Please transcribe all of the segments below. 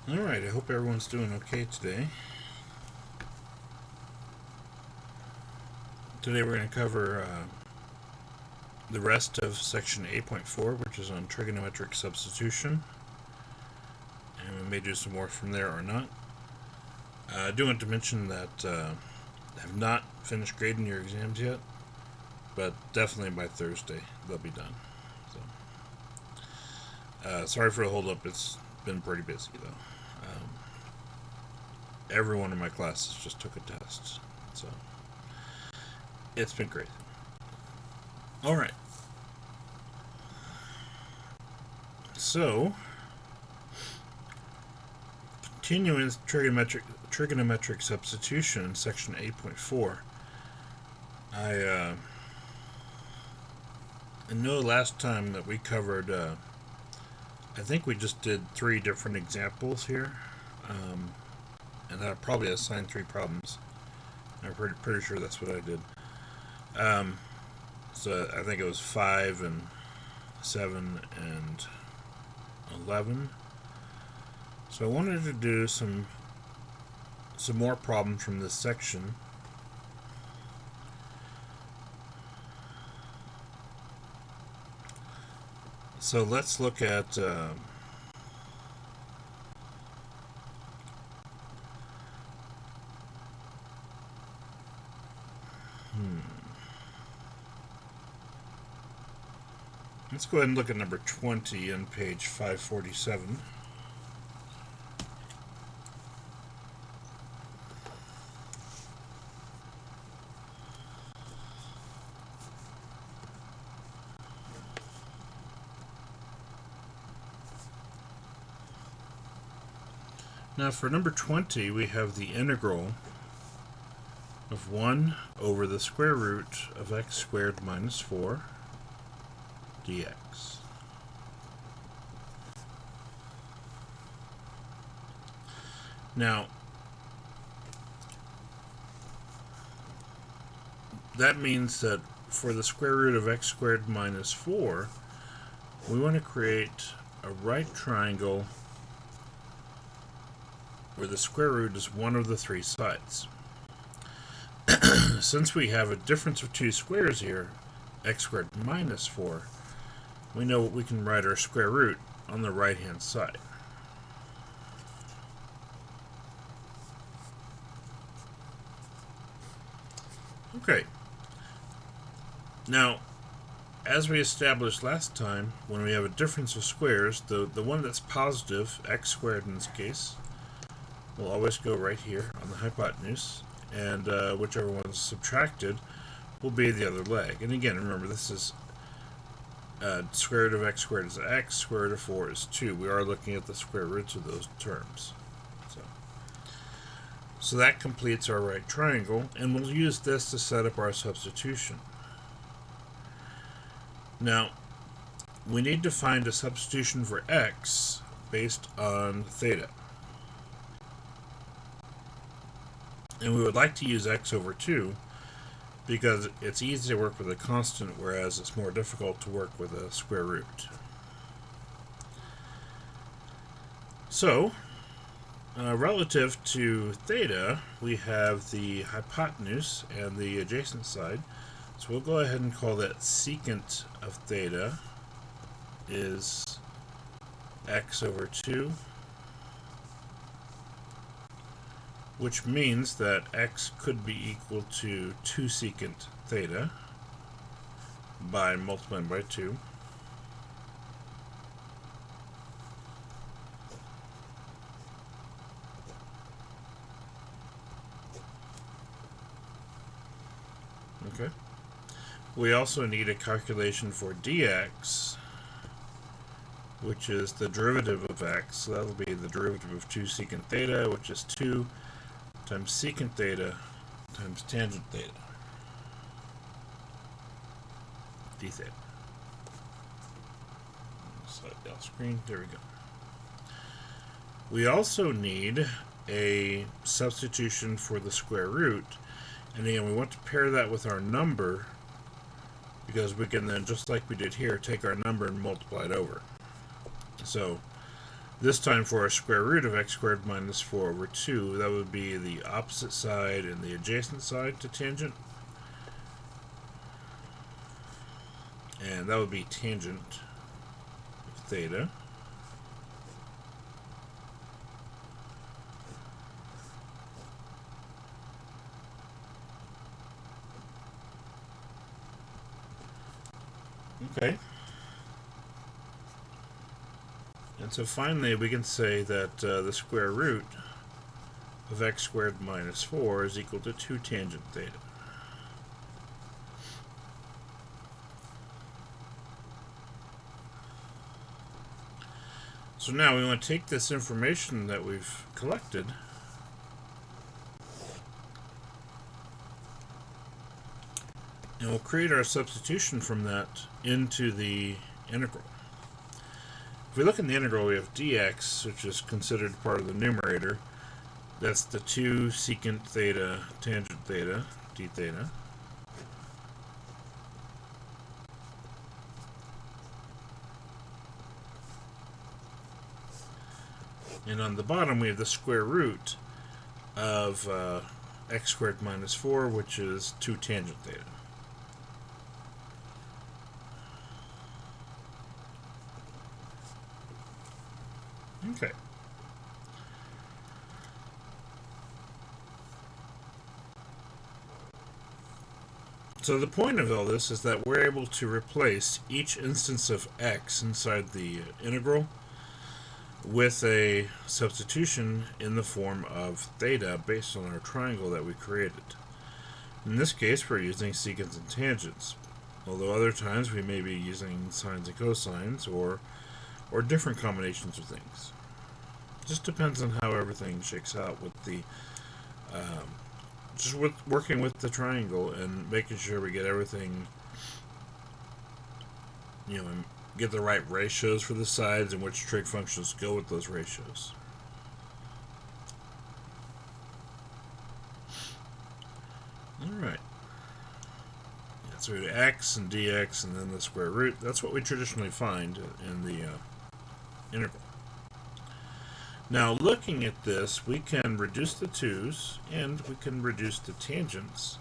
Alright, I hope everyone's doing okay today. Today we're going to cover the rest of section 8.4, which is on trigonometric substitution. And we may do some more from there or not. I do want to mention that I have not finished grading your exams yet, but definitely by Thursday they'll be done. So, sorry for the hold up, it's been pretty busy though. Every one of my classes just took a test, so it's been great. Alright. So, continuing with trigonometric substitution, section 8.4. I know last time that we covered, I think we just did 3 different examples here, and I probably assigned 3 problems. I'm pretty sure that's what I did. So I think it was 5 and 7 and 11. So I wanted to do some more problems from this section. So let's look at let's go ahead and look at number 20 on page 547. Now for number 20, we have the integral of 1 over the square root of x squared minus 4 dx. Now, that means that for the square root of x squared minus 4, we want to create a right triangle where the square root is one of the 3 sides. Since we have a difference of 2 squares here, x squared minus 4, we know we can write our square root on the right hand side. Okay. Now, as we established last time, when we have a difference of squares, the one that's positive, x squared in this case, will always go right here on the hypotenuse, and whichever one's subtracted will be the other leg. And again, remember, this is square root of x squared is x, square root of 4 is 2. We are looking at the square roots of those terms. So that completes our right triangle, and we'll use this to set up our substitution. Now, we need to find a substitution for x based on theta. And we would like to use x over 2 because it's easy to work with a constant, whereas it's more difficult to work with a square root. So, relative to theta, we have the hypotenuse and the adjacent side. So we'll go ahead and call that secant of theta is x over 2, which means that x could be equal to 2 secant theta by multiplying by 2. Okay. We also need a calculation for dx, which is the derivative of x. So that'll be the derivative of 2 secant theta, which is 2 times secant theta times tangent theta, d theta. Slightly off screen. There we go. We also need a substitution for the square root. And again, we want to pair that with our number, because we can then, just like we did here, take our number and multiply it over. So This time for a square root of x squared minus 4 over 2, that would be the opposite side and the adjacent side to tangent. And that would be tangent of theta. Okay. And so finally we can say that the square root of x squared minus 4 is equal to 2 tangent theta. So now we want to take this information that we've collected and we'll create our substitution from that into the integral. If we look in the integral, we have dx, which is considered part of the numerator. That's the 2 secant theta tangent theta, d theta. And on the bottom, we have the square root of x squared minus 4, which is 2 tangent theta. Okay. So the point of all this is that we're able to replace each instance of x inside the integral with a substitution in the form of theta based on our triangle that we created. In this case, we're using secants and tangents, although other times we may be using sines and cosines or different combinations of things. Just depends on how everything shakes out with the just with working with the triangle and making sure we get everything, and get the right ratios for the sides and which trig functions go with those ratios. Alright. So we do x and dx and then the square root. That's what we traditionally find in the integral. Now looking at this, we can reduce the 2's and we can reduce the tangents.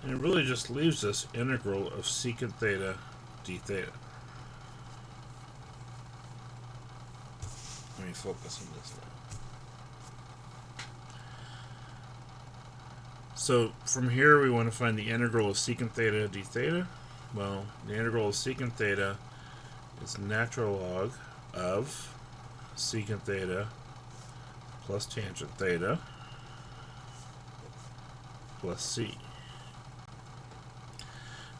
And it really just leaves us integral of secant theta d theta. Let me focus on this now. So from here we want to find the integral of secant theta d theta. Well, the integral of secant theta is natural log of secant theta plus tangent theta plus c.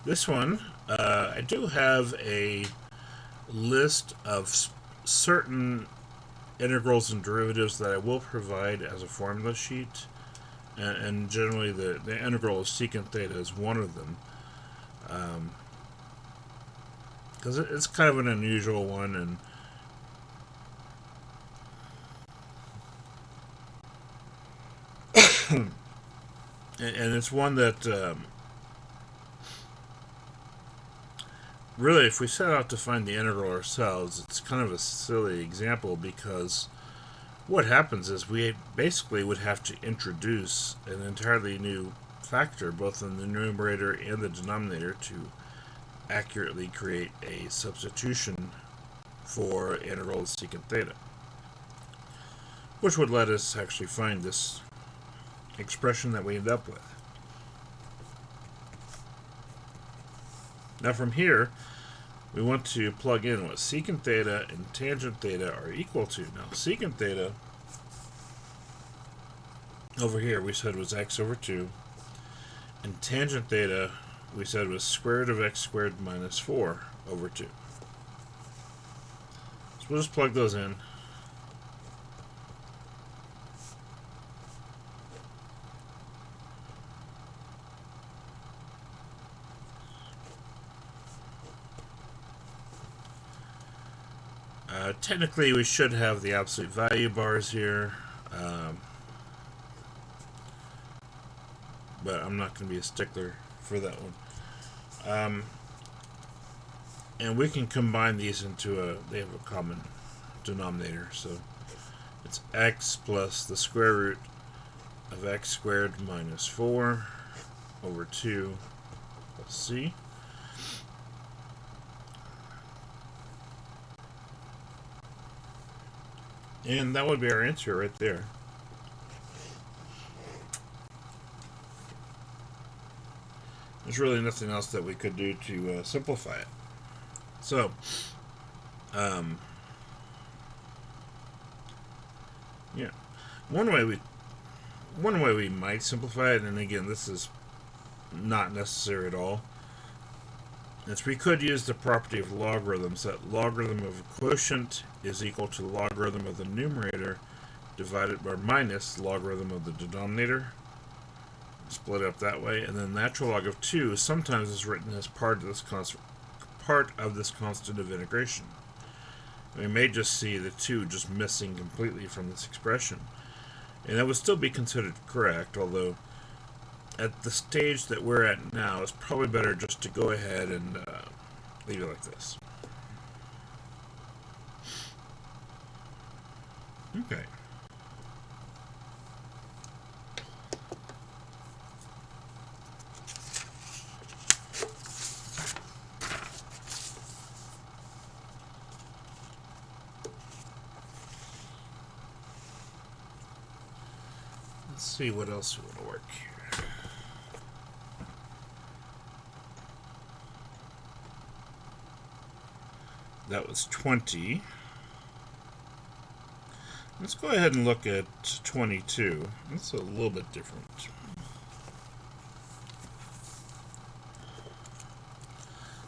This one, I do have a list of certain integrals and derivatives that I will provide as a formula sheet, and generally the integral of secant theta is one of them, because it's kind of an unusual one, and it's one that really, if we set out to find the integral ourselves, it's kind of a silly example, because what happens is we basically would have to introduce an entirely new factor both in the numerator and the denominator to accurately create a substitution for integral of secant theta, which would let us actually find this expression that we end up with. Now from here, we want to plug in what secant theta and tangent theta are equal to. Now secant theta, over here we said was x over 2, and tangent theta we said was square root of x squared minus 4 over 2. So we'll just plug those in. Technically, we should have the absolute value bars here, but I'm not going to be a stickler for that one. And we can combine these into they have a common denominator. So it's x plus the square root of x squared minus 4 over 2 plus c. And that would be our answer right there. There's really nothing else that we could do to simplify it. So, yeah, one way we might simplify it, and again, this is not necessary at all, is we could use the property of logarithms, that logarithm of a quotient is equal to logarithm of the numerator divided by minus logarithm of the denominator. Split it up that way, and then natural log of 2 sometimes is written as part of this constant of integration. We may just see the 2 just missing completely from this expression, and that would still be considered correct, although at the stage that we're at now, it's probably better just to go ahead and leave it like this. Okay. Let's see what else we want to work here. That was 20. Let's go ahead and look at 22. That's a little bit different.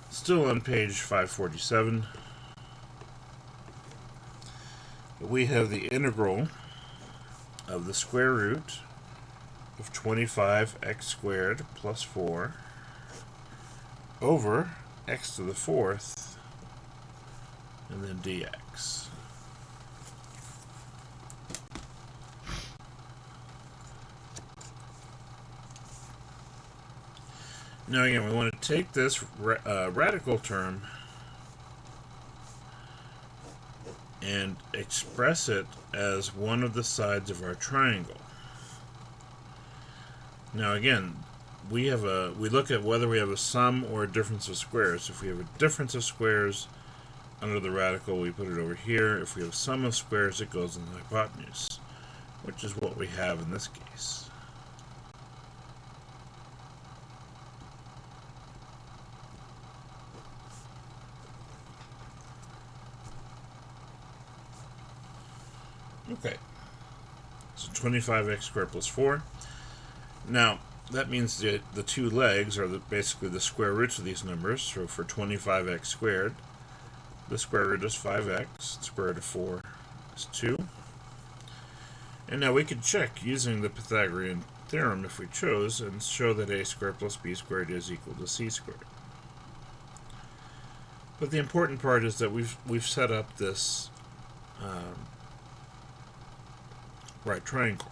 Still on page 547. We have the integral of the square root of 25x squared plus 4 over x to the 4th and then dx. Now again, we want to take this radical term and express it as one of the sides of our triangle. Now again, we look at whether we have a sum or a difference of squares. If we have a difference of squares under the radical, we put it over here. If we have a sum of squares, it goes in the hypotenuse, which is what we have in this case. Okay, so 25x squared plus 4. Now, that means that the two legs are basically the square roots of these numbers. So for 25x squared, the square root is 5x, the square root of 4 is 2. And now we could check using the Pythagorean theorem if we chose and show that a squared plus b squared is equal to c squared. But the important part is that we've set up this right triangle.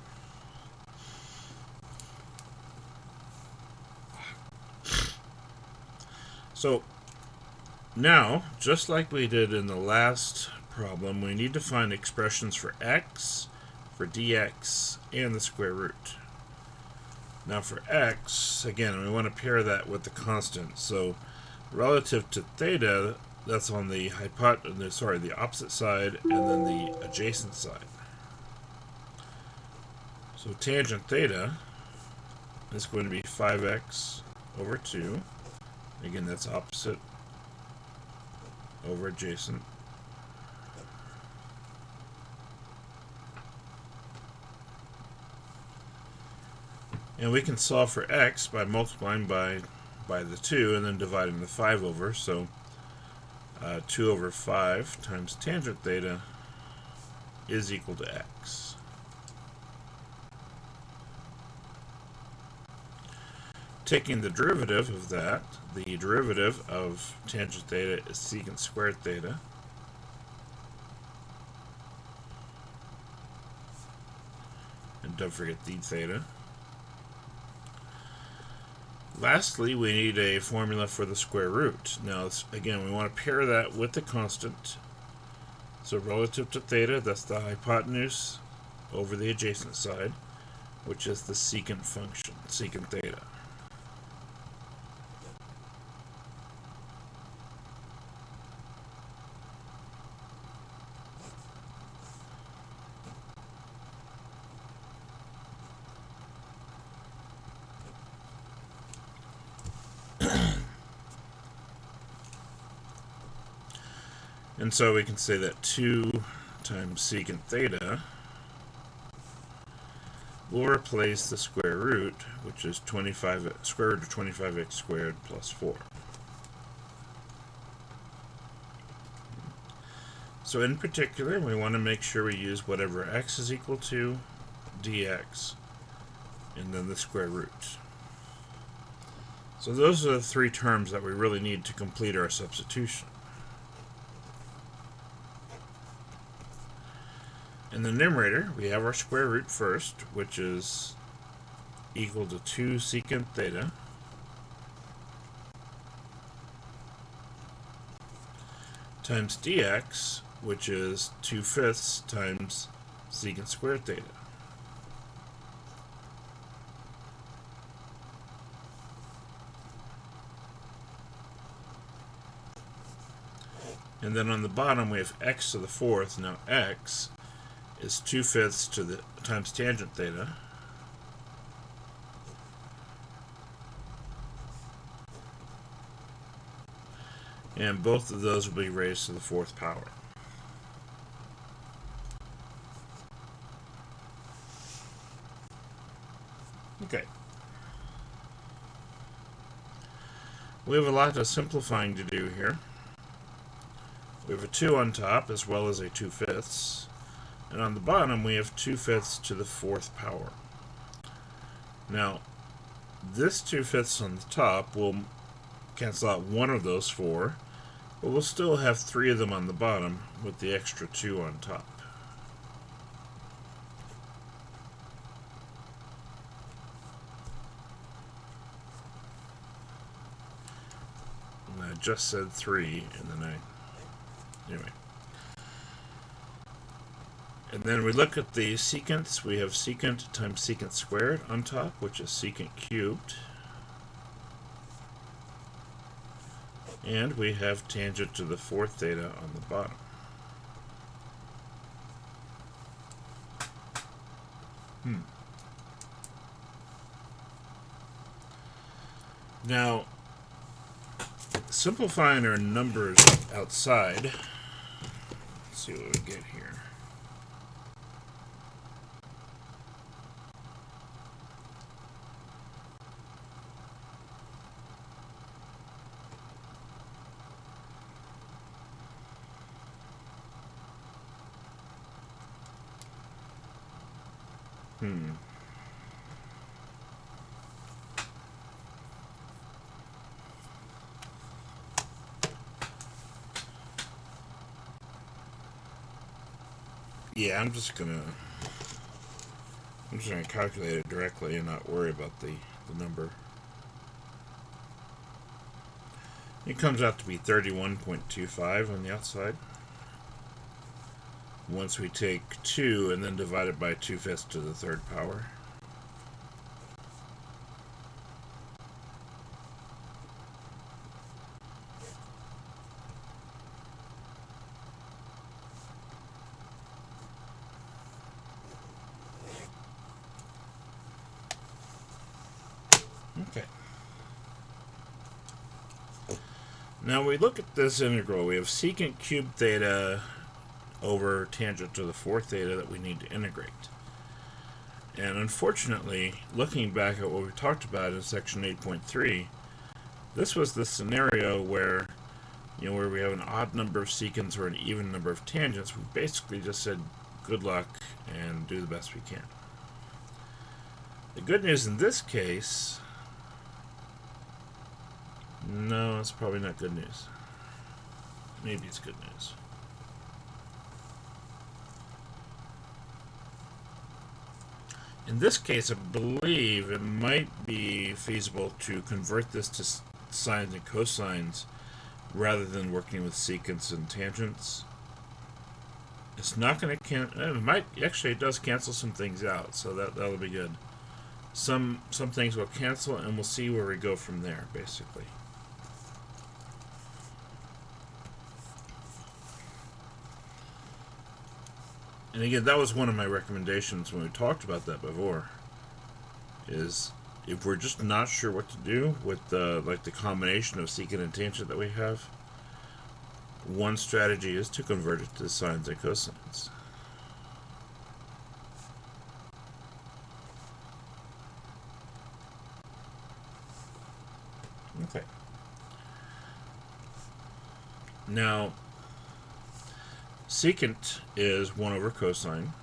So now, just like we did in the last problem, we need to find expressions for x, for dx, and the square root. Now for x, again, we want to pair that with the constant. So relative to theta, that's on the the opposite side, and then the adjacent side. So tangent theta is going to be 5x over 2. Again, that's opposite over adjacent. And we can solve for x by multiplying by the 2 and then dividing the 5 over. So 2 over 5 times tangent theta is equal to x. Taking the derivative of that, the derivative of tangent theta is secant squared theta. And don't forget d theta. Lastly, we need a formula for the square root. Now, again, we want to pair that with the constant. So relative to theta, that's the hypotenuse over the adjacent side, which is the secant function, secant theta. And so we can say that 2 times secant theta will replace the square root, which is square root of 25x squared plus 4. So in particular, we want to make sure we use whatever x is equal to dx, and then the square root. So those are the 3 terms that we really need to complete our substitution. In the numerator, we have our square root first, which is equal to 2 secant theta times dx, which is 2/5 times secant squared theta. And then on the bottom we have x to the 4th. Now x is 2/5 to the times tangent theta and both of those will be raised to the 4th power. Okay. We have a lot of simplifying to do here. We have a 2 on top as well as a 2/5. And on the bottom, we have 2/5 to the 4th power. Now, this 2/5 on the top will cancel out one of those 4, but we'll still have 3 of them on the bottom with the extra 2 on top. And I just said 3, and then anyway. And then we look at the secants. We have secant times secant squared on top, which is secant cubed. And we have tangent to the 4th theta on the bottom. Now, simplifying our numbers outside, let's see what we get here. Yeah, I'm just gonna calculate it directly and not worry about the number. It comes out to be 31.25 on the outside. Once we take 2 and then divide it by 2/5 to the 3rd power. Okay. Now we look at this integral. We have secant cubed theta over tangent to the 4th theta that we need to integrate. And unfortunately, looking back at what we talked about in section 8.3, this was the scenario where, where we have an odd number of secants or an even number of tangents. We basically just said good luck and do the best we can. The good news in this case, no, it's probably not good news. Maybe it's good news. In this case, I believe it might be feasible to convert this to sines and cosines rather than working with secants and tangents. It's not going to cancel. It might actually. It does cancel some things out, so that'll be good. Some things will cancel, and we'll see where we go from there, basically. And again, that was one of my recommendations when we talked about that before. Is if we're just not sure what to do with the combination of secant and tangent that we have, one strategy is to convert it to sines and cosines. Okay. Now, secant is 1 over cosine.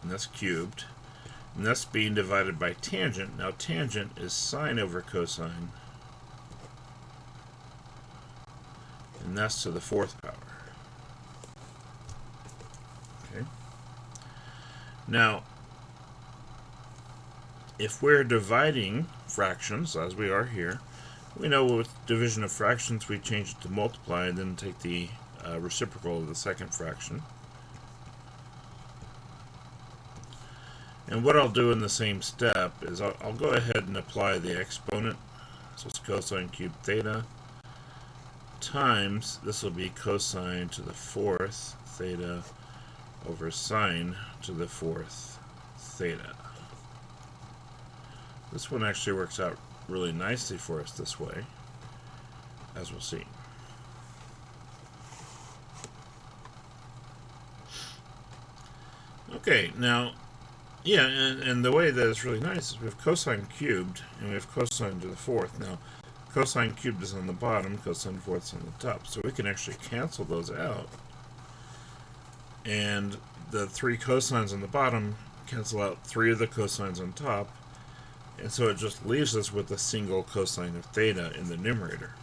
And that's cubed. And that's being divided by tangent. Now, tangent is sine over cosine. And that's to the 4th power. Okay. Now, if we're dividing fractions, as we are here, we know with division of fractions we change it to multiply and then take the reciprocal of the second fraction. And what I'll do in the same step is I'll go ahead and apply the exponent. So it's cosine cubed theta times, this will be cosine to the 4th theta over sine to the 4th theta. This one actually works out really nicely for us this way, as we'll see. Okay, now, yeah, and the way that it's really nice is we have cosine cubed, and we have cosine to the 4th. Now, cosine cubed is on the bottom, cosine 4th is on the top, so we can actually cancel those out. And the 3 cosines on the bottom cancel out 3 of the cosines on top, and so it just leaves us with a single cosine of theta in the numerator.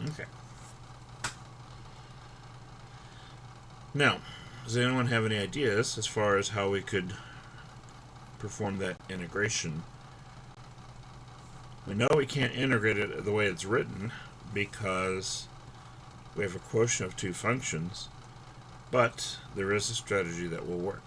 Okay. Now, does anyone have any ideas as far as how we could perform that integration? We know we can't integrate it the way it's written because we have a quotient of 2 functions, but there is a strategy that will work.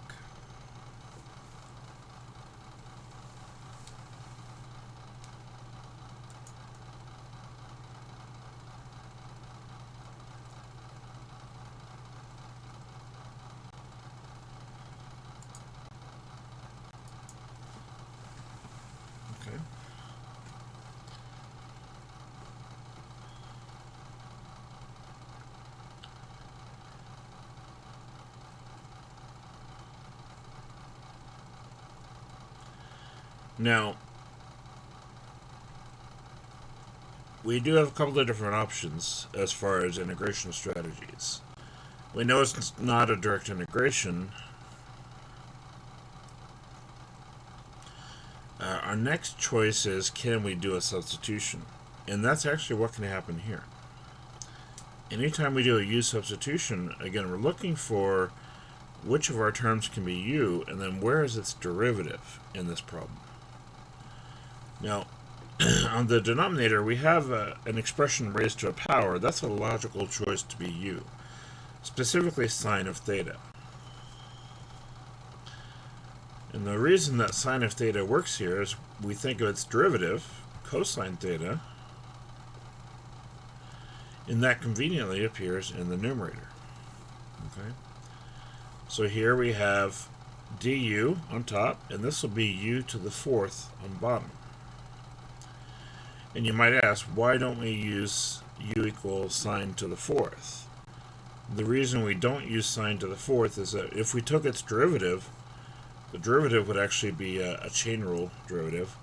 Okay. Now, we do have a couple of different options as far as integration strategies. We know it's not a direct integration. Our next choice is, can we do a substitution? And that's actually what can happen here. Anytime we do a u substitution, again, we're looking for which of our terms can be u, and then where is its derivative in this problem. Now, on the denominator, we have an expression raised to a power. That's a logical choice to be u, specifically sine of theta. And the reason that sine of theta works here is we think of its derivative, cosine theta, and that conveniently appears in the numerator. Okay. So here we have du on top, and this will be u to the 4th on bottom. And you might ask, why don't we use u equals sine to the 4th? The reason we don't use sine to the 4th is that if we took its derivative, the derivative would actually be a chain rule derivative.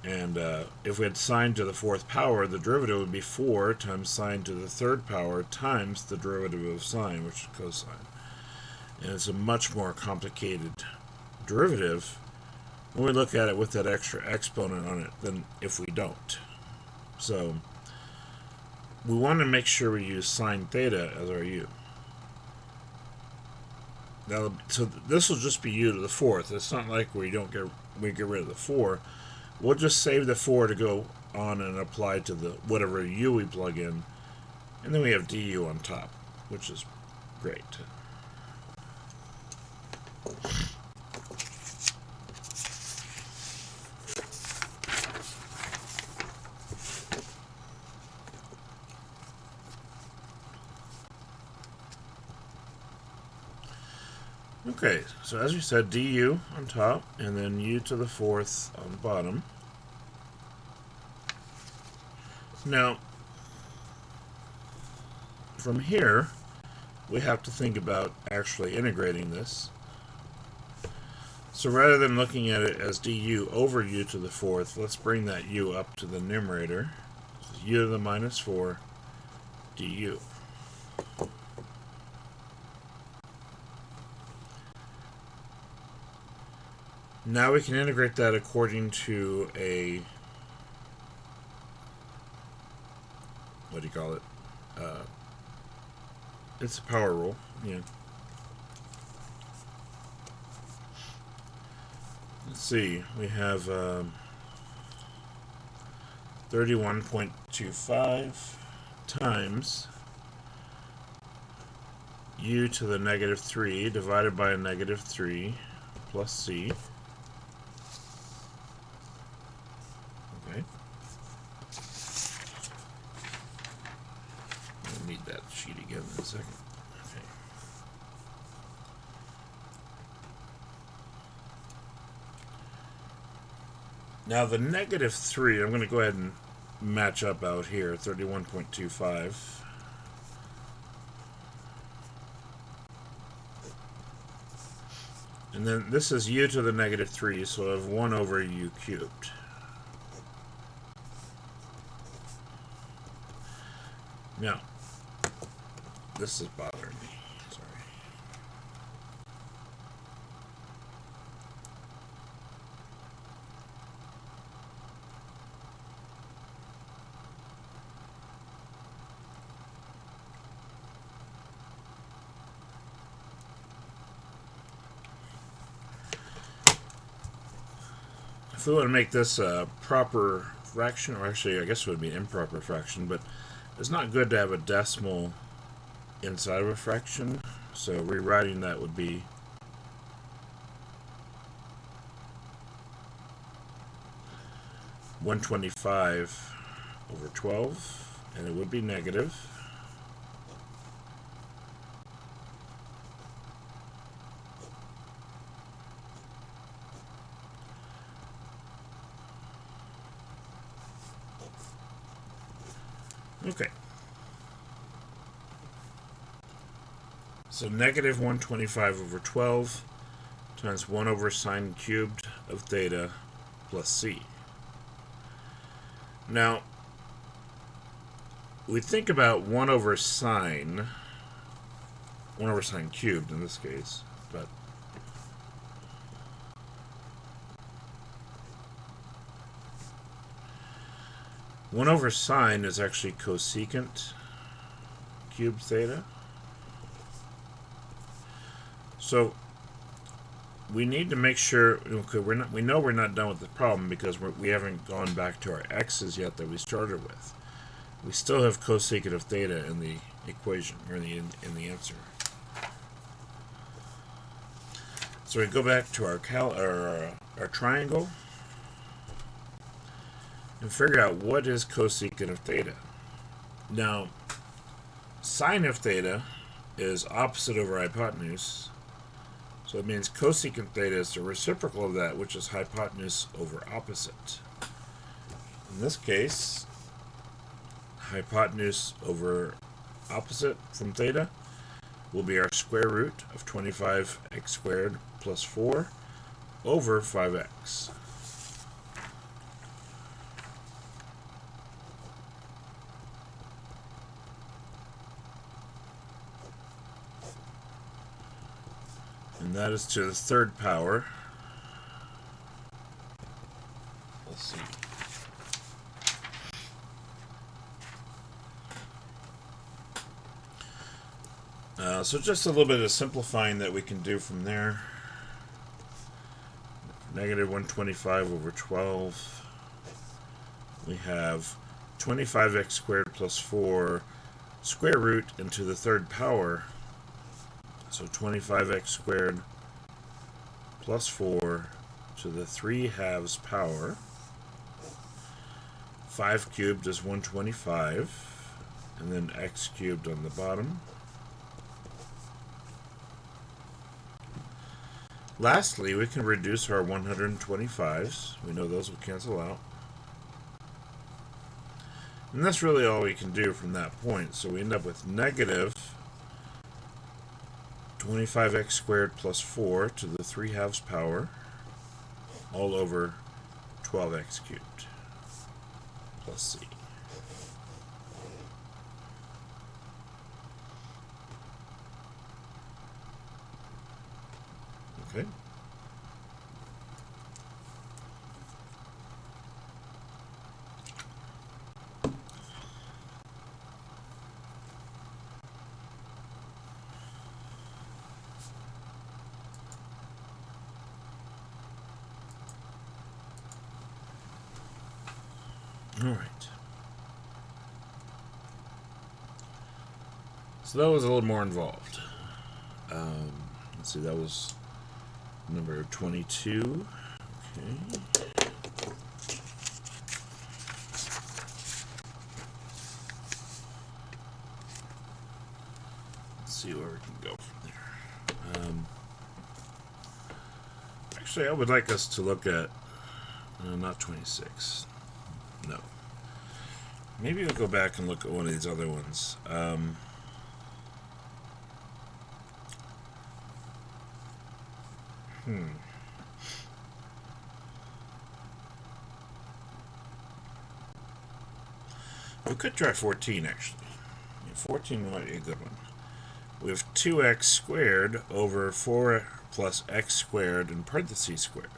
And if we had sine to the 4th power, the derivative would be 4 times sine to the 3rd power times the derivative of sine, which is cosine. And it's a much more complicated derivative when we look at it with that extra exponent on it than if we don't. So we want to make sure we use sine theta as our u. Now, so this will just be u to the fourth. It's not like we get rid of the 4. We'll just save the 4 to go on and apply to the whatever u we plug in, and then we have du on top, which is great. Okay, so as we said, du on top, and then u to the fourth on the bottom. Now, from here, we have to think about actually integrating this. So rather than looking at it as du over u to the fourth, let's bring that u up to the numerator. So u to the minus 4 du. Now we can integrate that according to a, what do you call it? It's a power rule, yeah. Let's see, we have 31.25 times u to the negative 3 divided by a negative 3 plus c. Okay. I'll need that sheet again in a second. Okay. Now the negative 3, I'm going to go ahead and match up out here, 31.25. And then this is u to the negative 3, so I have 1 over u cubed. Now, this is bothering me. Sorry. If we want to make this a proper fraction, or actually I guess it would be an improper fraction, but it's not good to have a decimal inside of a fraction, so rewriting that would be (125 over 12), and it would be negative. Okay. So negative 125 over 12 times 1 over sine cubed of theta plus c. Now, we think about 1 over sine cubed in this case, but one over sine is actually cosecant cubed theta. So we need to make sure, okay, we know we're not done with the problem because we haven't gone back to our x's yet that we started with. We still have cosecant of theta in the equation, or in the answer. So we go back to our triangle and figure out what is cosecant of theta. Now, sine of theta is opposite over hypotenuse, so it means cosecant theta is the reciprocal of that, which is hypotenuse over opposite. In this case, hypotenuse over opposite from theta will be our square root of 25x squared plus 4 over 5x. And that is to the third power. Let's see. So just a little bit of simplifying that we can do from there. Negative 125 over 12. We have 25x squared plus 4 square root into the third power. So 25x squared plus 4 to the 3/2 power. 5 cubed is 125. And then x cubed on the bottom. Lastly, we can reduce our 125s. We know those will cancel out. And that's really all we can do from that point. So we end up with negative 25x squared plus 4 to the 3/2 power all over 12x cubed plus c. Okay. All right. So that was a little more involved. Let's see, that was number 22. Okay. Let's see where we can go from there. Actually, I would like us to look at not 26. No. Maybe we'll go back and look at one of these other ones. We could try 14, actually. Yeah, 14 might be a good one. We have 2x squared over 4 plus x squared in parentheses squared.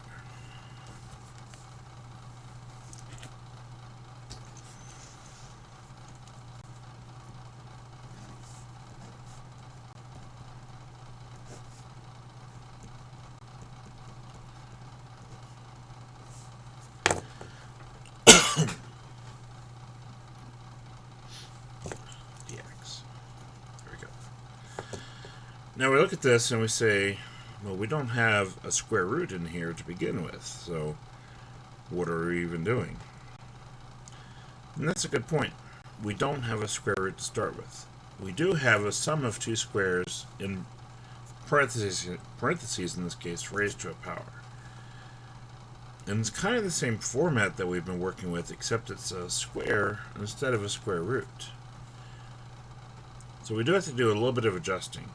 Now we look at this and we say, well, we don't have a square root in here to begin with, so what are we even doing? And that's a good point. We don't have a square root to start with. We do have a sum of two squares in parentheses in this case, raised to a power. And it's kind of the same format that we've been working with, except it's a square instead of a square root. So we do have to do a little bit of adjusting.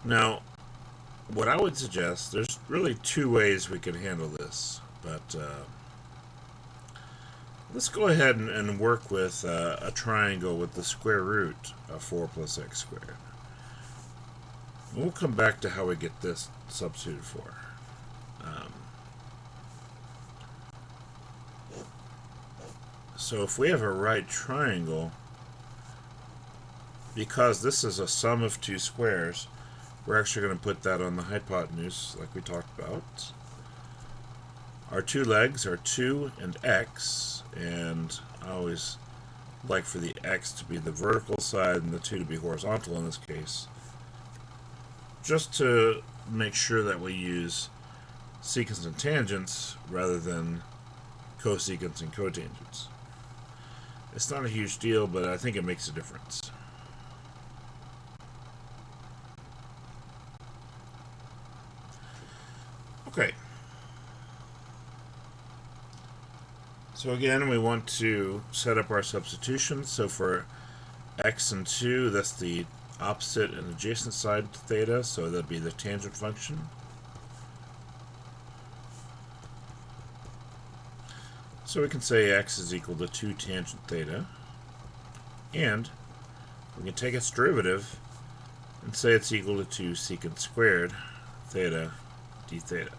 Now, what I would suggest, there's really two ways we could handle this, but let's go ahead and work with a triangle with the square root of 4 plus x squared. We'll come back to how we get this substituted for. So if we have a right triangle, because this is a sum of two squares, we're actually going to put that on the hypotenuse like we talked about. Our two legs are 2 and x, and I always like for the x to be the vertical side and the 2 to be horizontal in this case, just to make sure that we use secants and tangents rather than cosecants and cotangents. It's not a huge deal, but I think it makes a difference. Okay. So again, we want to set up our substitutions. So for x and 2, that's the opposite and adjacent side to theta, so that'd be the tangent function. So we can say x is equal to 2 tangent theta, and we can take its derivative and say it's equal to 2 secant squared theta d theta.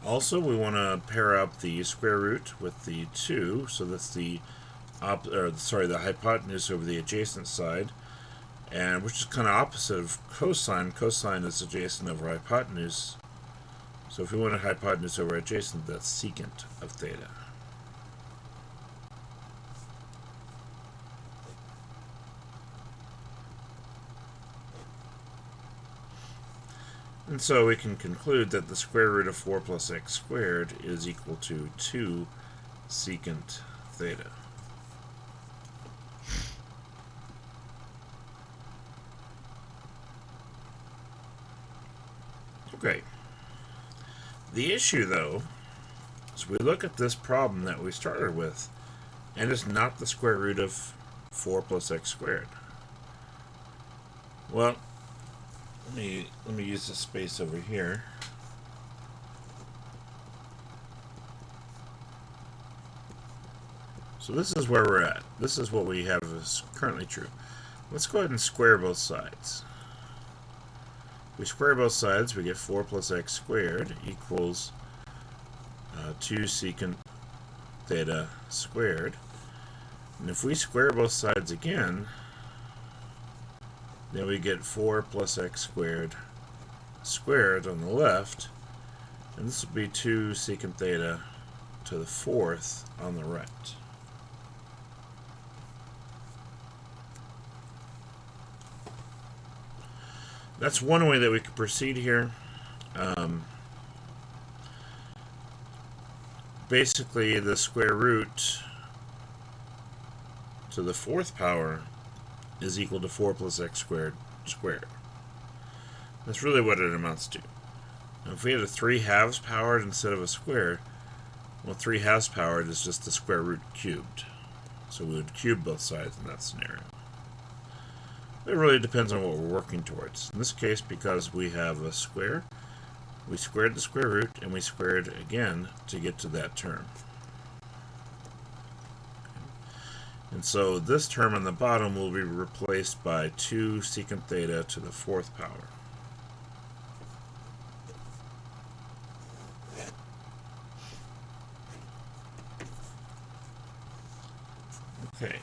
Also, we want to pair up the square root with the 2, so that's the the hypotenuse over the adjacent side, and which is kind of opposite of cosine. Cosine is adjacent over hypotenuse. So if we want a hypotenuse over adjacent, that's secant of theta. And so we can conclude that the square root of 4 plus x squared is equal to 2 secant theta. Okay. The issue, though, is we look at this problem that we started with, and it's not the square root of 4 plus x squared. Well, let me use this space over here. So this is where we're at. This is what we have is currently true. Let's go ahead and square both sides. We square both sides, we get 4 plus x squared equals 2 secant theta squared. And if we square both sides again, then we get 4 plus x squared squared on the left, and this will be 2 secant theta to the 4th on the right. That's one way that we could proceed here. Basically, the square root to the 4th power is equal to 4 plus x squared squared. That's really what it amounts to. Now, if we had a 3 halves powered instead of a square, well, 3 halves powered is just the square root cubed. So we would cube both sides in that scenario. It really depends on what we're working towards. In this case, because we have a square, we squared the square root and we squared again to get to that term. And so this term on the bottom will be replaced by 2 secant theta to the 4th power. Okay.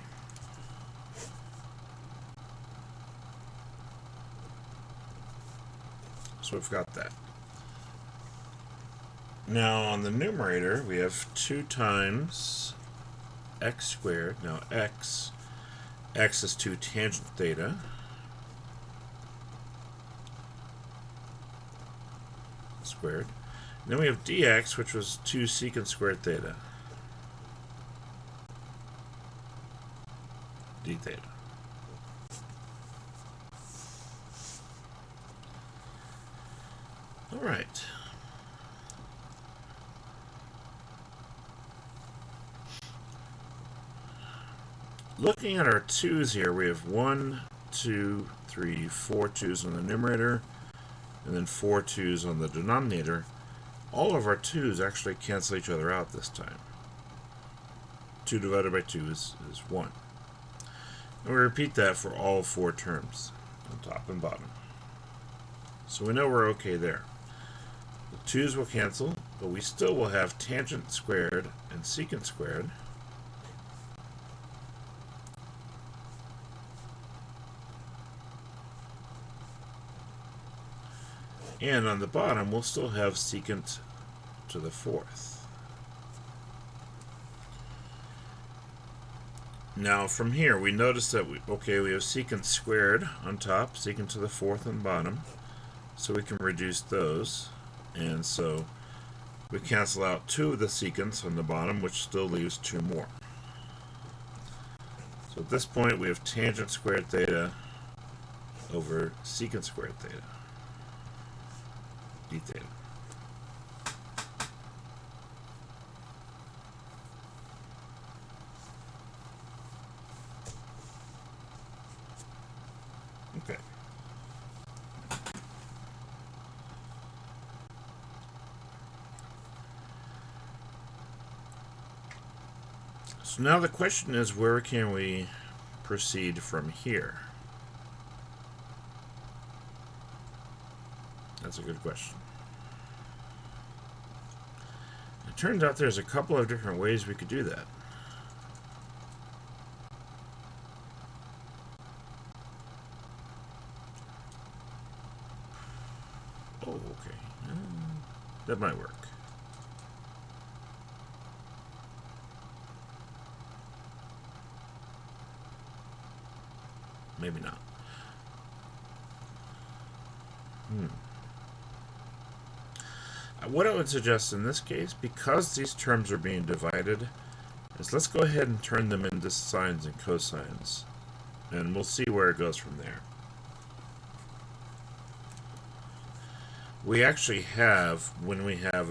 So we've got that. Now on the numerator we have 2 times x squared. Now x is 2 tangent theta. Squared. And then we have dx, which was 2 secant squared theta. D theta. All right. Looking at our 2's here, we have 1, 2, 3, 4 2's on the numerator, and then 4 2's on the denominator. All of our 2's actually cancel each other out this time. 2 divided by 2 is 1. And we repeat that for all 4 terms, on top and bottom. So we know we're okay there. The 2's will cancel, but we still will have tangent squared and secant squared. And on the bottom, we'll still have secant to the 4th. Now from here, we notice that we have secant squared on top, secant to the 4th on bottom. So we can reduce those. And so we cancel out 2 of the secants on the bottom, which still leaves 2 more. So at this point, we have tangent squared theta over secant squared theta. D theta. Okay. So now the question is, where can we proceed from here? That's a good question. It turns out there's a couple of different ways we could do that. Oh, okay. That might work. Maybe not. What I would suggest in this case, because these terms are being divided, is let's go ahead and turn them into sines and cosines. And we'll see where it goes from there. We actually have, when we have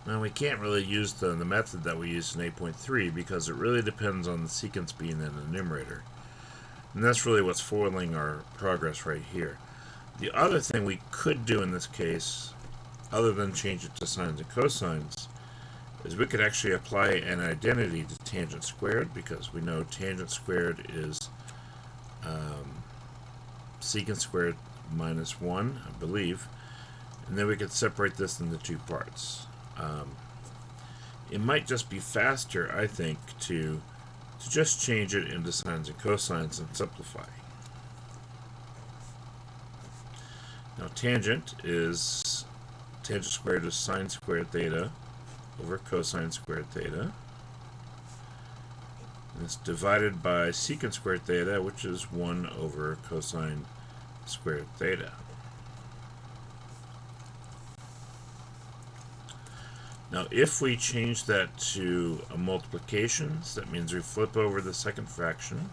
now we can't really use the method that we used in 8.3 because it really depends on the sequence being in the numerator. And that's really what's foiling our progress right here. The other thing we could do in this case, other than change it to sines and cosines, is we could actually apply an identity to tangent squared, because we know tangent squared is secant squared minus 1, I believe. And then we could separate this into two parts. It might just be faster, I think, to just change it into sines and cosines and simplify. Now tangent squared is sine squared theta over cosine squared theta. And it's divided by secant squared theta, which is 1 over cosine squared theta. Now if we change that to a multiplication, so that means we flip over the second fraction.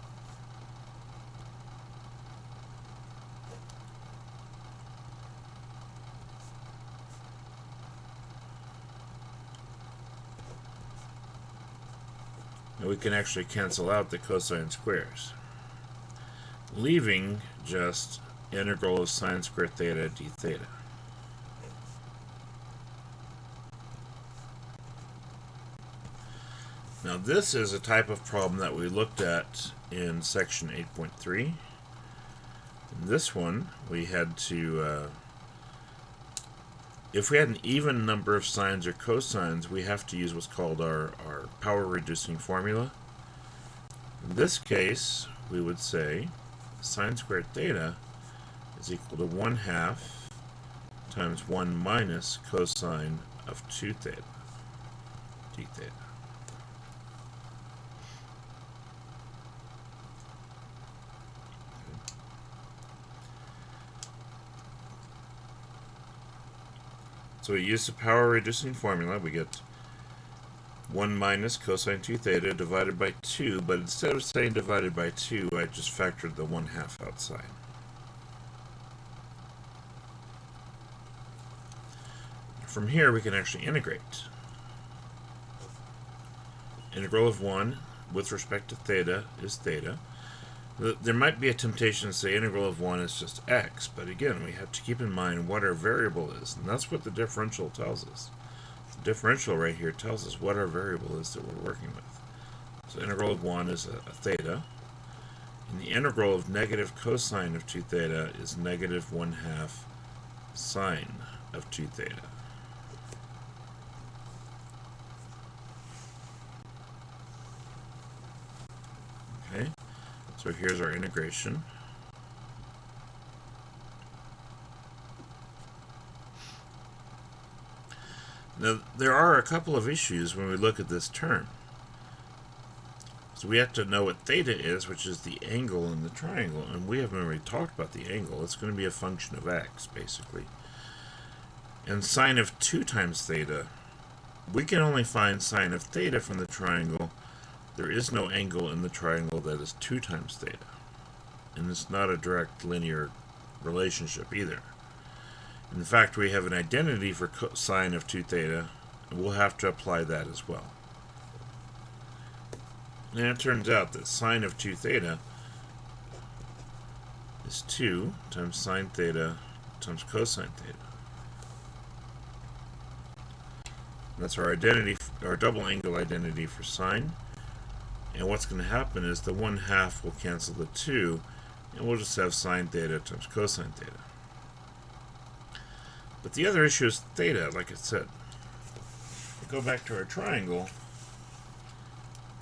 And we can actually cancel out the cosine squares, leaving just integral of sine squared theta d theta. Now this is a type of problem that we looked at in section 8.3. In this one we had to, if we had an even number of sines or cosines, we have to use what's called our power reducing formula. In this case we would say sine squared theta is equal to 1/2 times 1 minus cosine of 2 theta d theta. So we use the power reducing formula. We get 1 minus cosine 2 theta divided by 2, but instead of saying divided by 2, I just factored the 1/2 outside. From here we can actually integrate. Integral of 1 with respect to theta is theta. There might be a temptation to say integral of 1 is just x, but again, we have to keep in mind what our variable is, and that's what the differential tells us. The differential right here tells us what our variable is that we're working with. So integral of 1 is a theta, and the integral of negative cosine of 2 theta is negative 1/2 sine of 2 theta. Okay. So here's our integration. Now there are a couple of issues when we look at this term. So we have to know what theta is, which is the angle in the triangle, and we haven't already talked about the angle. It's going to be a function of x, basically. And sine of 2 times theta, we can only find sine of theta from the triangle. There is no angle in the triangle that is 2 times theta. And it's not a direct linear relationship either. In fact, we have an identity for sine of 2 theta, and we'll have to apply that as well. And it turns out that sine of 2 theta is 2 times sine theta times cosine theta. That's our identity, our double angle identity for sine. And what's going to happen is the 1/2 will cancel the 2, and we'll just have sine theta times cosine theta. But the other issue is theta, like I said. If we go back to our triangle,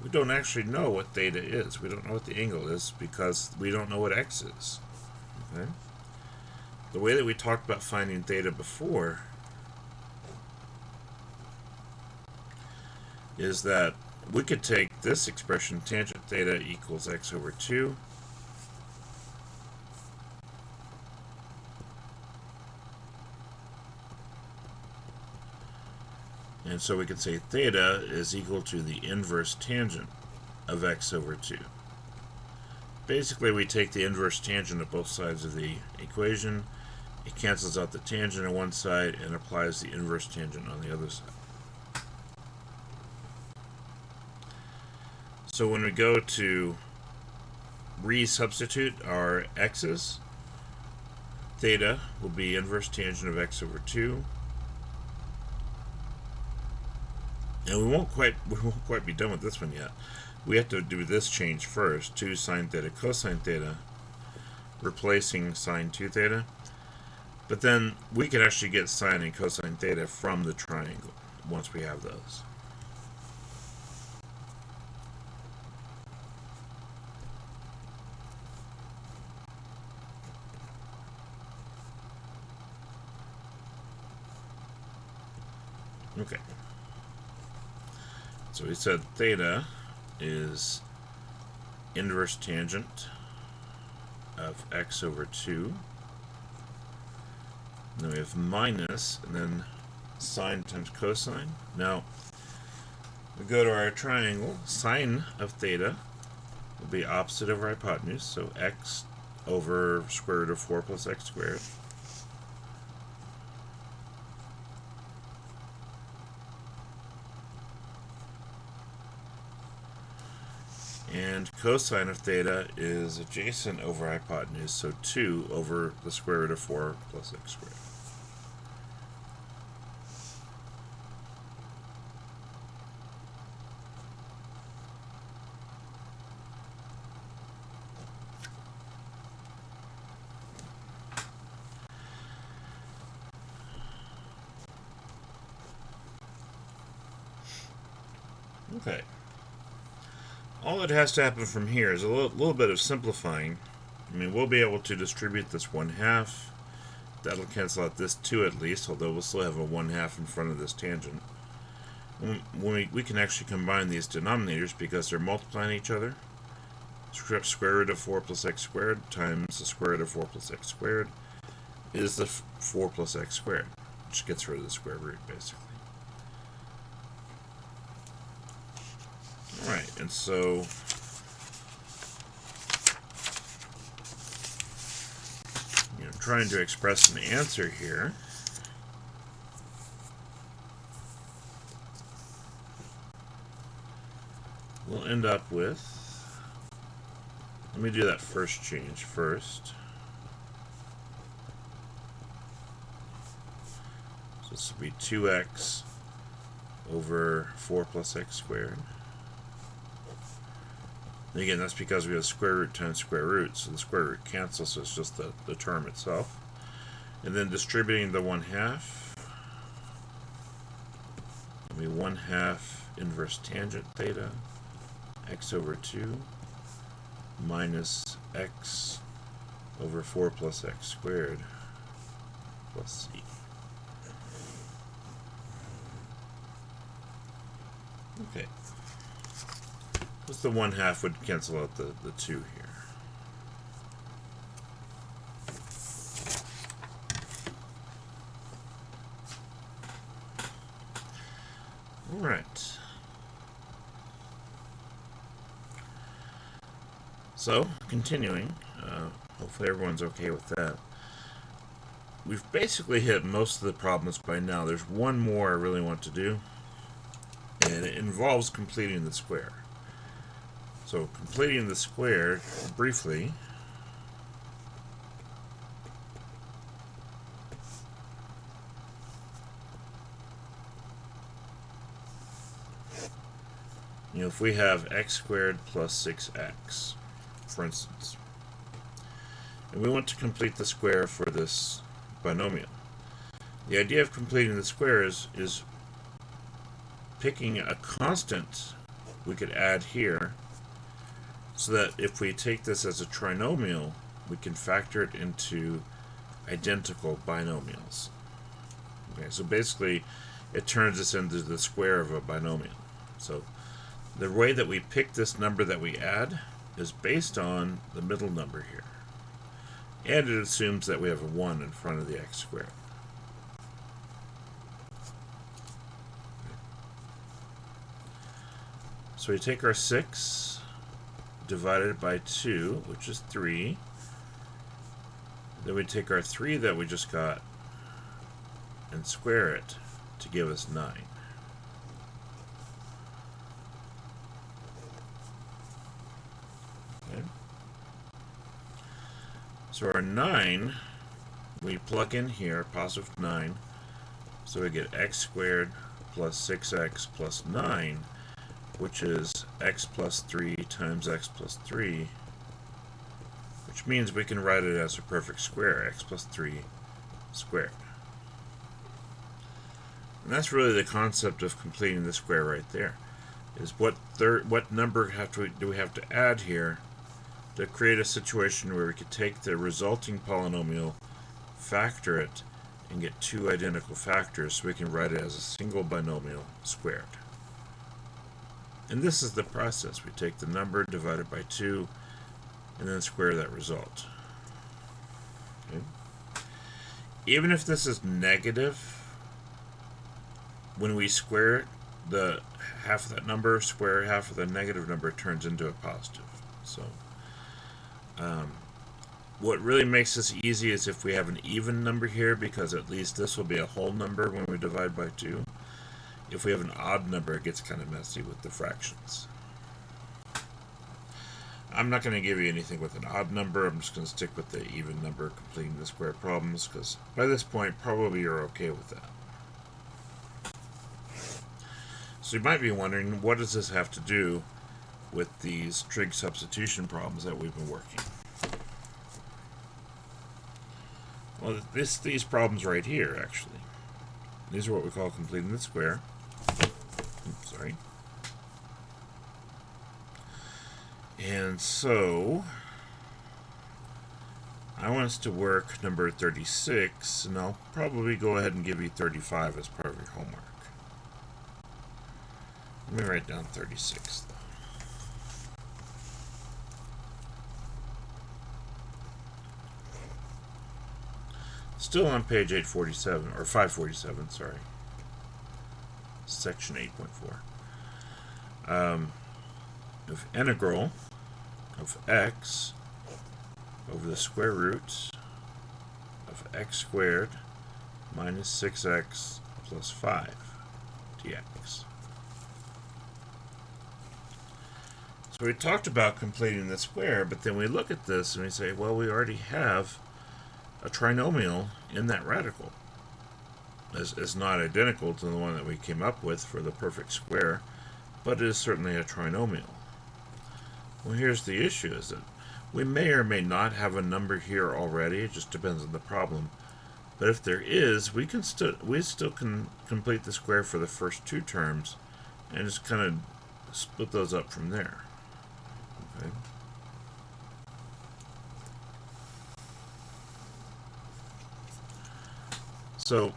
we don't actually know what theta is. We don't know what the angle is because we don't know what x is. Okay? The way that we talked about finding theta before is that we could take this expression, tangent theta equals x over 2, and so we could say theta is equal to the inverse tangent of x over 2. Basically, we take the inverse tangent of both sides of the equation, it cancels out the tangent on one side and applies the inverse tangent on the other side. So when we go to resubstitute our x's, theta will be inverse tangent of x over 2. And we won't quite be done with this one yet. We have to do this change first. 2 sine theta cosine theta, replacing sine 2 theta. But then we can actually get sine and cosine theta from the triangle once we have those. Okay. So we said theta is inverse tangent of x over 2. Then we have minus, and then sine times cosine. Now, we go to our triangle. Sine of theta will be opposite of our hypotenuse, so x over square root of 4 plus x squared. And cosine of theta is adjacent over hypotenuse, so 2 over the square root of 4 plus x squared. Okay. All that has to happen from here is a little bit of simplifying. I mean, we'll be able to distribute this 1/2. That'll cancel out this 2 at least, although we'll still have a 1/2 in front of this tangent. We can actually combine these denominators because they're multiplying each other. Square root of 4 plus x squared times the square root of 4 plus x squared is the 4 plus x squared, which gets rid of the square root, basically. Alright, and so trying to express an answer here. We'll end up with, let me do that first change first. So this will be 2x over 4 plus x squared. And again, that's because we have square root times square root, so the square root cancels, so it's just the term itself. And then distributing the 1/2, it'll be 1/2 inverse tangent theta, x over 2, minus x over 4 plus x squared, plus c. Okay. What's the 1/2 would cancel out the 2 here. Alright. So, continuing, hopefully everyone's okay with that. We've basically hit most of the problems by now. There's one more I really want to do, and it involves completing the square. So completing the square, briefly, if we have x squared plus 6x, for instance, and we want to complete the square for this binomial. The idea of completing the square is picking a constant we could add here, so that if we take this as a trinomial, we can factor it into identical binomials. Okay, so basically it turns this into the square of a binomial. So the way that we pick this number that we add is based on the middle number here. And it assumes that we have a 1 in front of the x squared. So we take our 6 divided by 2, which is 3. Then we take our 3 that we just got and square it to give us 9. Okay. So our 9, we plug in here, positive 9, so we get x squared plus 6x plus 9, which is x plus 3 times x plus 3, which means we can write it as a perfect square, x plus 3 squared. And that's really the concept of completing the square right there, is what number do we have to add here to create a situation where we could take the resulting polynomial, factor it, and get 2 identical factors so we can write it as a single binomial squared. And this is the process. We take the number divided by 2 and then square that result. Okay. Even if this is negative, when we square it, the half of that number, square half of the negative number, turns into a positive. So what really makes this easy is if we have an even number here, because at least this will be a whole number when we divide by 2. If we have an odd number, it gets kind of messy with the fractions. I'm not going to give you anything with an odd number. I'm just going to stick with the even number completing the square problems, because by this point probably you're okay with that. So you might be wondering, what does this have to do with these trig substitution problems that we've been working? Well, these problems right here, actually. These are what we call completing the square. Oops, sorry. And so I want us to work number 36, and I'll probably go ahead and give you 35 as part of your homework. Let me write down 36, though. Still on page 847, or 547, sorry. Section 8.4. Of integral of x over the square root of x squared minus 6x plus 5 dx. So we talked about completing the square, but then we look at this and we say, well, we already have a trinomial in that radical. It's not identical to the one that we came up with for the perfect square, but it is certainly a trinomial. Well, here's the issue, is that we may or may not have a number here already. It just depends on the problem. But if there is, we still can complete the square for the first 2 terms and just kind of split those up from there. Okay. So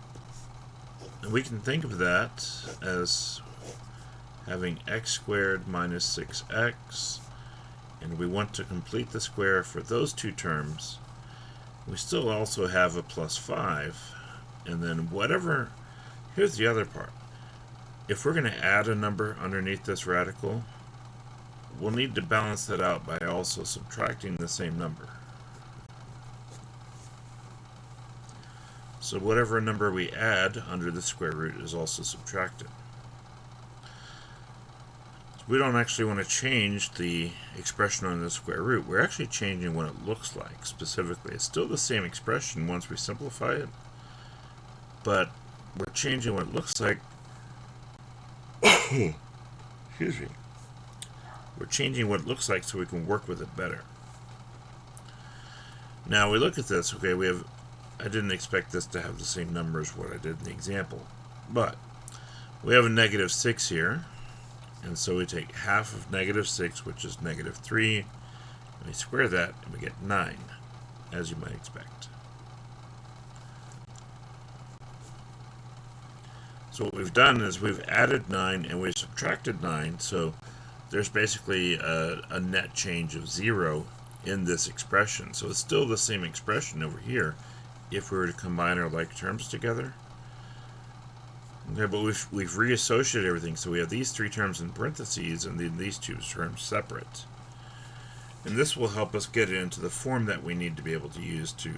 we can think of that as having x squared minus 6x, and we want to complete the square for those 2 terms. We still also have a plus 5, and then whatever, here's the other part. If we're going to add a number underneath this radical, we'll need to balance that out by also subtracting the same number. So whatever number we add under the square root is also subtracted. We don't actually want to change the expression under the square root. We're actually changing what it looks like specifically. It's still the same expression once we simplify it, but we're changing what it looks like. Excuse me. We're changing what it looks like so we can work with it better. Now we look at this. Okay, we have I didn't expect this to have the same number as what I did in the example. But we have a negative 6 here, and so we take half of negative 6, which is negative 3, and we square that, and we get 9, as you might expect. So what we've done is we've added 9 and we've subtracted 9, so there's basically a net change of 0 in this expression. So it's still the same expression over here if we were to combine our like terms together. Okay, but we've reassociated everything, so we have these 3 terms in parentheses and then these 2 terms separate. And this will help us get it into the form that we need to be able to use to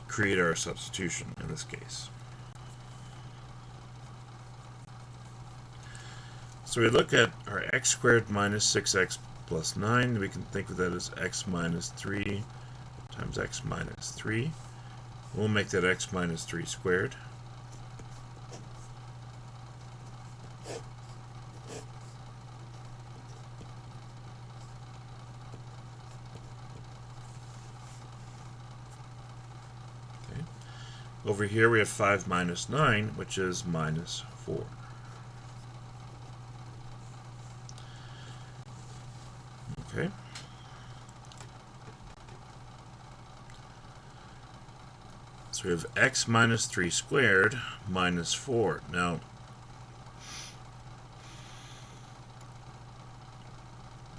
create our substitution in this case. So we look at our x squared minus 6x plus 9. We can think of that as x minus 3 times x minus 3. We'll make that x minus 3 squared. Okay. Over here we have 5 minus 9, which is minus 4. Okay. So we have x minus 3 squared minus 4. Now,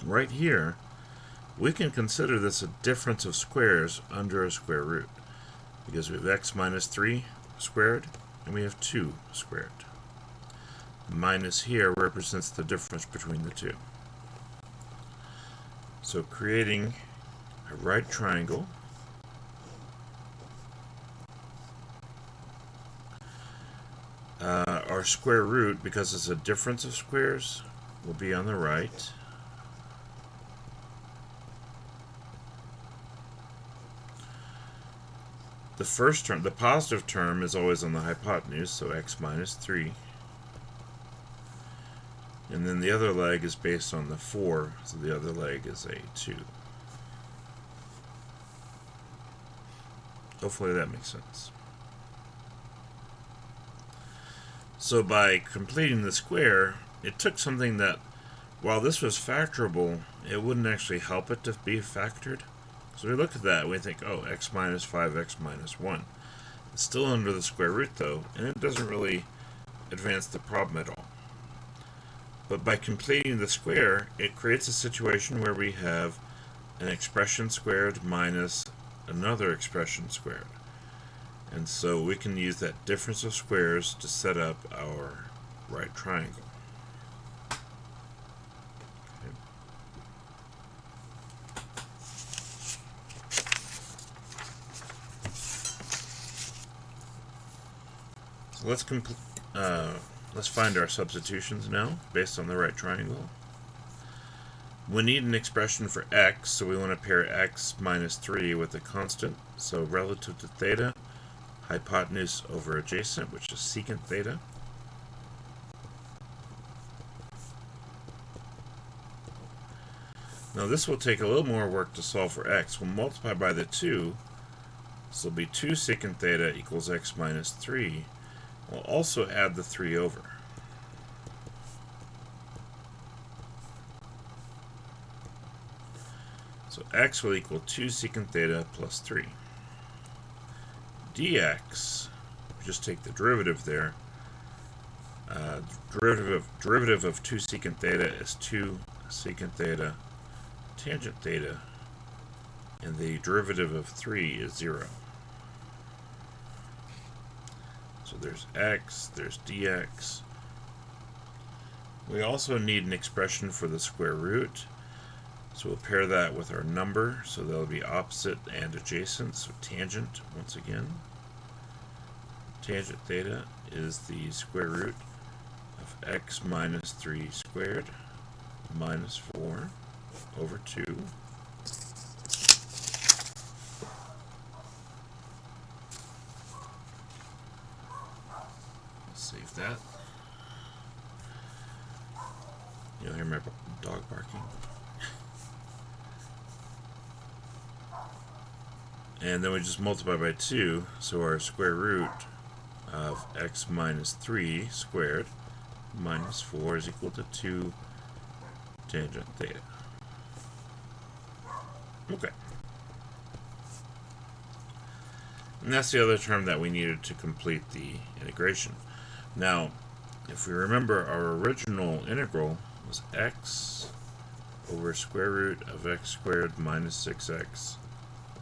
right here, we can consider this a difference of squares under a square root, because we have x minus 3 squared and we have 2 squared. Minus here represents the difference between the two. So creating a right triangle, our square root, because it's a difference of squares, will be on the right. The first term, the positive term, is always on the hypotenuse, so x minus 3. And then the other leg is based on the 4, so the other leg is a 2. Hopefully that makes sense. So by completing the square, it took something that, while this was factorable, it wouldn't actually help it to be factored. So we look at that and we think, oh, x minus 5x minus 1. It's still under the square root though, and it doesn't really advance the problem at all. But by completing the square, it creates a situation where we have an expression squared minus another expression squared. And so we can use that difference of squares to set up our right triangle. Okay. So let's find our substitutions now, based on the right triangle. We need an expression for x, so we want to pair x minus 3 with a constant. So relative to theta, hypotenuse over adjacent, which is secant theta. Now this will take a little more work to solve for x. We'll multiply by the 2, so it'll be 2 secant theta equals x minus 3. We'll also add the 3 over. So x will equal 2 secant theta plus 3. Dx, just take the derivative there. Derivative of 2 secant theta is 2 secant theta tangent theta, and the derivative of 3 is 0. So there's x, there's dx. We also need an expression for the square root. So we'll pair that with our number, so they'll be opposite and adjacent, so tangent, once again. Tangent theta is the square root of x minus 3 squared minus 4 over 2. Save that. You'll hear my dog barking. And then we just multiply by 2, so our square root of x minus 3 squared minus 4 is equal to 2 tangent theta. Okay. And that's the other term that we needed to complete the integration. Now, if we remember, our original integral was x over square root of x squared minus 6x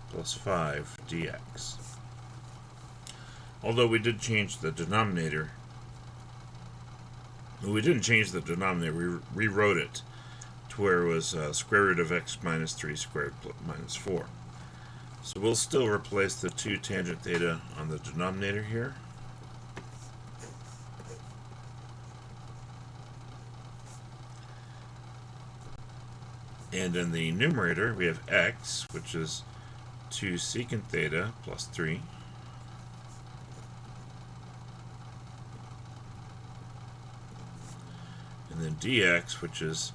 plus 5 dx. Although we did change the denominator, we didn't change the denominator, we rewrote it to where it was square root of x minus 3 squared minus 4. So we'll still replace the 2 tangent theta on the denominator here. And in the numerator, we have x, which is 2 secant theta plus 3. And then dx, which is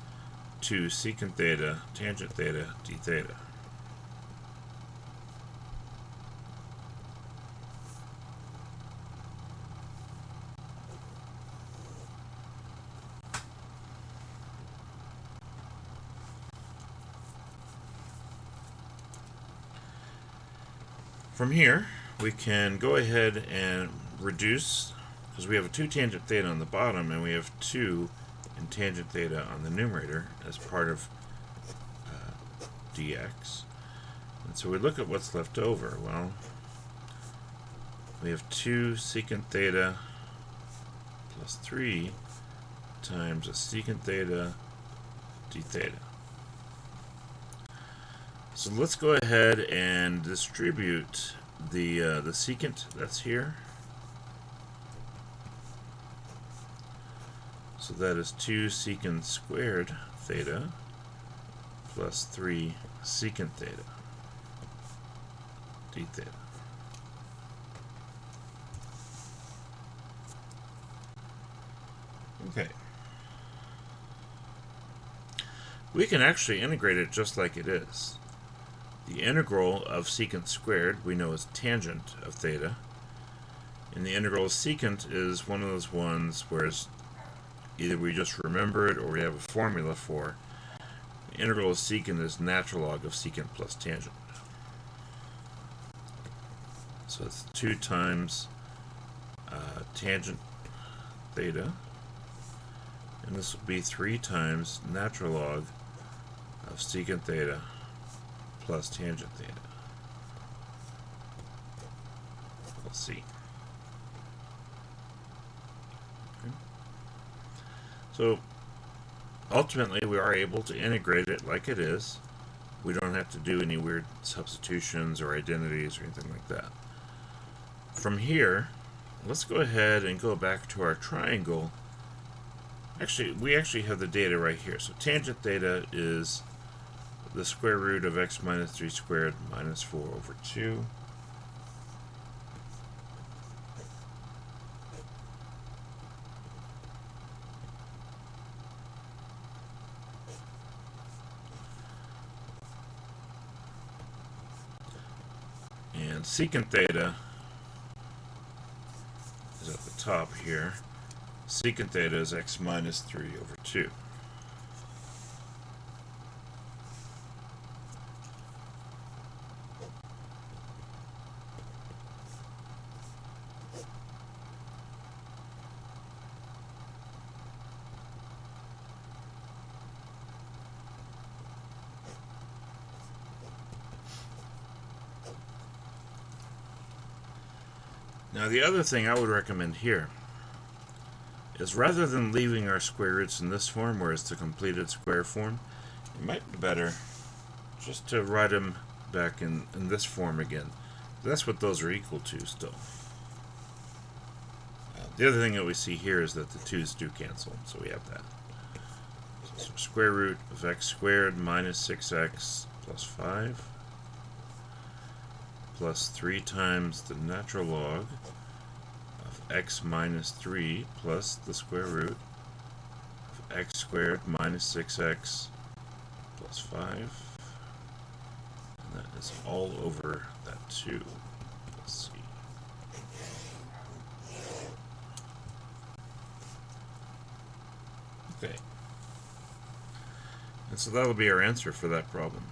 2 secant theta tangent theta d theta. From here, we can go ahead and reduce, because we have a 2 tangent theta on the bottom, and we have 2 in tangent theta on the numerator as part of dx. And so we look at what's left over. Well, we have 2 secant theta plus 3 times a secant theta d theta. So let's go ahead and distribute the secant that's here. So that is 2 secant squared theta plus 3 secant theta d theta. Okay. We can actually integrate it just like it is. The integral of secant squared we know is tangent of theta, and the integral of secant is one of those ones where either we just remember it or we have a formula for. The integral of secant is natural log of secant plus tangent. So it's 2 times tangent theta, and this will be 3 times natural log of secant theta plus tangent theta. Let's see. Okay. So ultimately we are able to integrate it like it is. We don't have to do any weird substitutions or identities or anything like that. From here, let's go ahead and go back to our triangle. Actually, we actually have the data right here. So tangent theta is the square root of x minus 3 squared minus 4 over 2. And secant theta is at the top here. Secant theta is x minus 3 over 2. Now the other thing I would recommend here is rather than leaving our square roots in this form where it's the completed square form, it might be better just to write them back in this form again. That's what those are equal to still. The other thing that we see here is that the 2's do cancel, so we have that. So square root of x squared minus 6x plus 5 plus 3 times the natural log of x minus 3 plus the square root of x squared minus 6x plus 5. And that is all over that too. Let's see. Okay. And so that'll be our answer for that problem.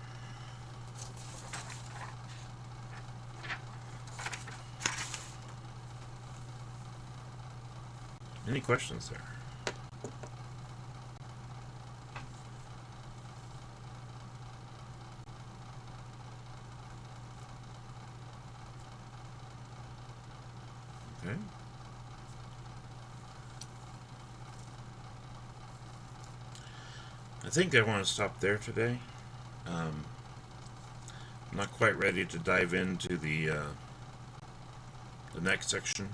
Any questions there? Okay. I think I want to stop there today. I'm not quite ready to dive into the next section.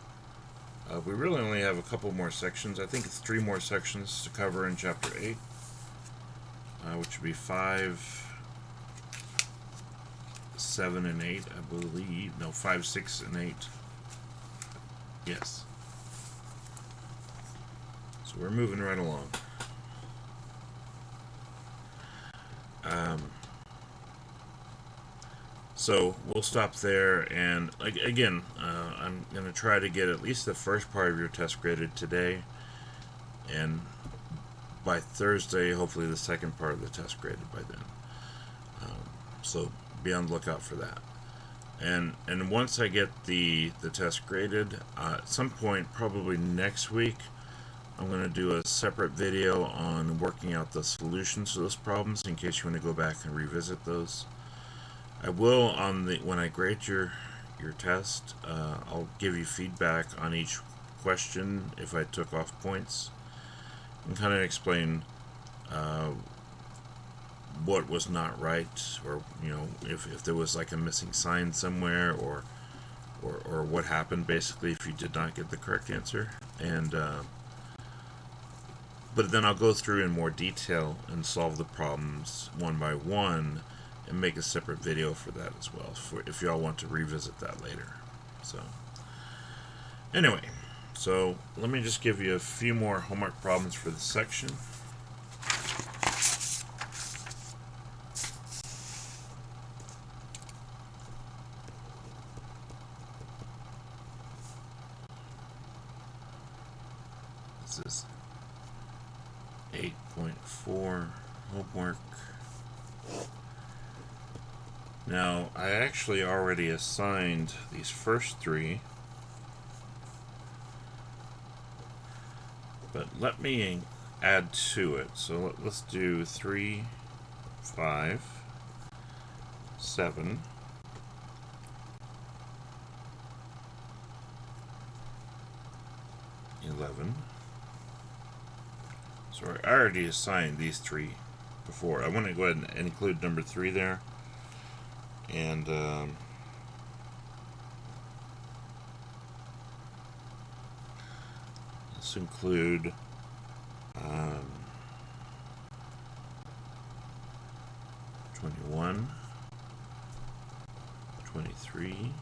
We really only have a couple more sections. I think it's 3 more sections to cover in Chapter 8, which would be 5, 7, and 8, I believe. No, 5, 6, and 8. Yes. So we're moving right along. So we'll stop there, and again, I'm going to try to get at least the first part of your test graded today, and by Thursday, hopefully the second part of the test graded by then. So be on the lookout for that. And once I get the test graded, at some point, probably next week, I'm going to do a separate video on working out the solutions to those problems in case you want to go back and revisit those. I will, when I grade your test, I'll give you feedback on each question if I took off points, and kind of explain what was not right, or if there was like a missing sign somewhere, or what happened basically if you did not get the correct answer. And but then I'll go through in more detail and solve the problems one by one, and make a separate video for that as well, if y'all want to revisit that later. So anyway, so let me just give you a few more homework problems for this section. This is 8.4 homework. Now, I actually already assigned these first 3, but let me add to it. So let's do 3, 5, 7, 11. So I already assigned these 3 before. I want to go ahead and include number 3 there. And let's include 21, 23,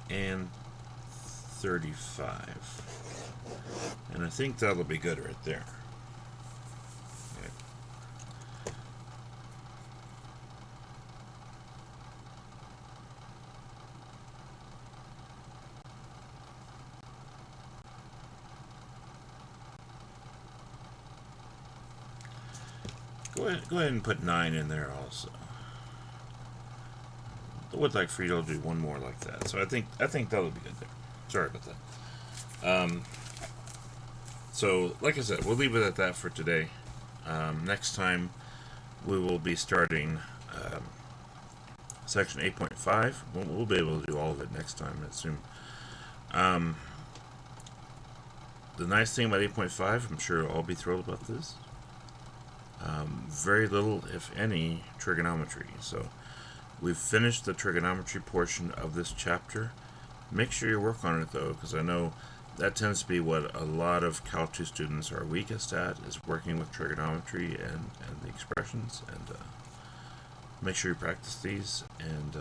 and 35. And I think that'll be good right there. Go ahead and put 9 in there also. I would like for you to do one more like that. So I think that'll be good there. Sorry about that. So like I said, we'll leave it at that for today. Next time we will be starting section 8.5. We'll be able to do all of it next time, I assume. The nice thing about 8.5, I'm sure you'll all be thrilled about this. Very little, if any, trigonometry. So we've finished the trigonometry portion of this chapter. Make sure you work on it though, because I know that tends to be what a lot of Cal 2 students are weakest at, is working with trigonometry and the expressions. And make sure you practice these. And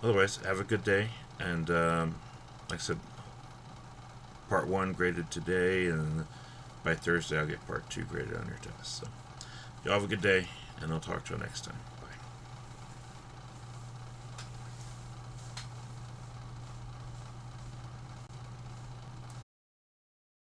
otherwise, have a good day. And like I said, part 1 graded today, and by Thursday I'll get part 2 graded on your test. So y'all have a good day, and I'll talk to you next time.